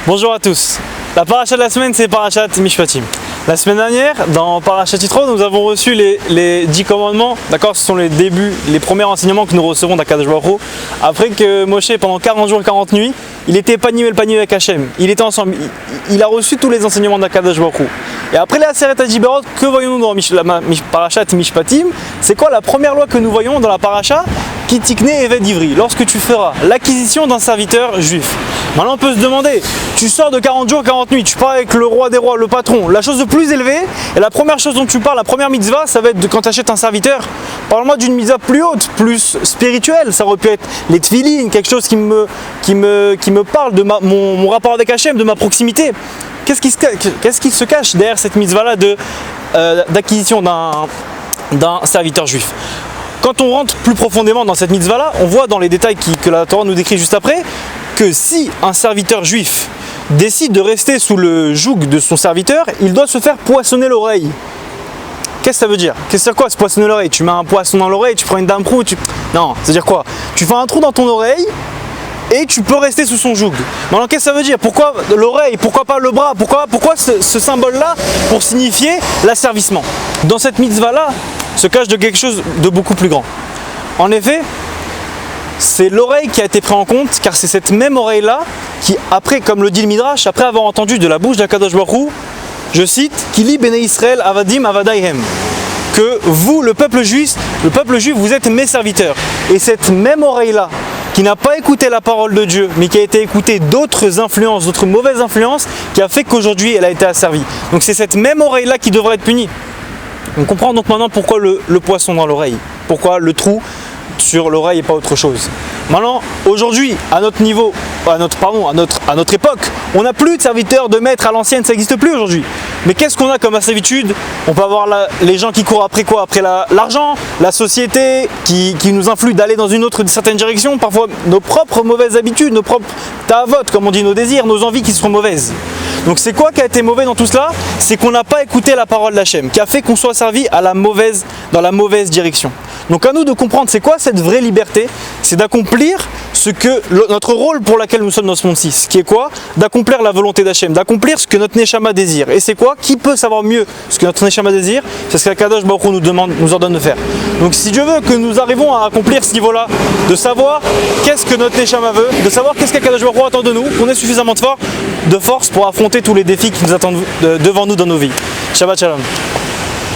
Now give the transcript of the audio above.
Bonjour à tous. La paracha de la semaine, c'est Parashat Mishpatim. La semaine dernière, dans Parashat Yitro, nous avons reçu les 10 commandements. D'accord, ce sont les débuts, les premiers enseignements que nous recevons d'Akadosh Baruch Hu. Après que Moshe, pendant 40 jours et 40 nuits, il était panier avec Hachem. Il était ensemble. Il a reçu tous les enseignements d'Akadosh Baruch Hu. Et après les Aseret HaDiberot, que voyons-nous dans la Parashat Mishpatim? C'est quoi la première loi que nous voyons dans la paracha? Ki tikne eved ivri, lorsque tu feras l'acquisition d'un serviteur juif. Maintenant on peut se demander, tu sors de 40 jours, 40 nuits, tu pars avec le roi des rois, le patron, la chose de plus élevée, et la première chose dont tu parles, la première mitzvah, ça va être quand tu achètes un serviteur. Parle-moi d'une mitzvah plus haute, plus spirituelle, ça aurait pu être les tefilin, quelque chose qui me parle de mon rapport avec Hachem, de ma proximité. Qu'est-ce qui se cache derrière cette mitzvah-là d'acquisition d'un serviteur juif? Quand on rentre plus profondément dans cette mitzvah-là, on voit dans les détails que la Torah nous décrit juste après, que si un serviteur juif décide de rester sous le joug de son serviteur, il doit se faire poissonner l'oreille. Qu'est-ce que ça veut dire? C'est quoi se poissonner l'oreille? Tu mets un poisson dans l'oreille, tu prends une dame proue, Non, c'est-à-dire quoi? Tu fais un trou dans ton oreille et tu peux rester sous son joug. Alors qu'est-ce que ça veut dire? Pourquoi l'oreille? Pourquoi pas le bras? Pourquoi ce symbole-là? Pour signifier l'asservissement. Dans cette mitzvah-là, se cache de quelque chose de beaucoup plus grand. En effet, c'est l'oreille qui a été prise en compte, car c'est cette même oreille-là qui, après, comme le dit le Midrash, après avoir entendu de la bouche d'Akadosh Baruch Hu, je cite, Kili Bene Israël Avadim Avadaihem, que vous, le peuple juif, vous êtes mes serviteurs. Et cette même oreille-là, qui n'a pas écouté la parole de Dieu, mais qui a été écoutée d'autres influences, d'autres mauvaises influences, qui a fait qu'aujourd'hui elle a été asservie. Donc c'est cette même oreille-là qui devrait être punie. On comprend donc maintenant pourquoi le poisson dans l'oreille, pourquoi le trou sur l'oreille et pas autre chose. Maintenant, aujourd'hui, à notre niveau, à notre époque, on n'a plus de serviteurs de maître à l'ancienne, ça n'existe plus aujourd'hui. Mais qu'est-ce qu'on a comme servitude? On peut avoir les gens qui courent après quoi? Après l'argent, la société qui nous influe d'aller dans une certaine direction, parfois nos propres mauvaises habitudes, nos propres ta'avot, comme on dit, nos désirs, nos envies qui seront mauvaises. Donc c'est quoi qui a été mauvais dans tout cela? C'est qu'on n'a pas écouté la parole d'Hachem, qui a fait qu'on soit servi dans la mauvaise direction. Donc à nous de comprendre c'est quoi cette vraie liberté, c'est d'accomplir notre rôle pour lequel nous sommes dans ce monde-ci, ce qui est quoi? D'accomplir la volonté d'Hachem, d'accomplir ce que notre Neshama désire. Et c'est quoi? Qui peut savoir mieux ce que notre Neshama désire? C'est ce qu'Akadosh Baruch Hu nous ordonne de faire. Donc si Dieu veut que nous arrivons à accomplir ce niveau-là, de savoir qu'est-ce que notre Neshama veut, de savoir qu'est-ce qu'Akadosh Baruch Hu attend de nous, qu'on ait suffisamment de force pour affronter tous les défis qui nous attendent devant nous dans nos vies. Shabbat Shalom.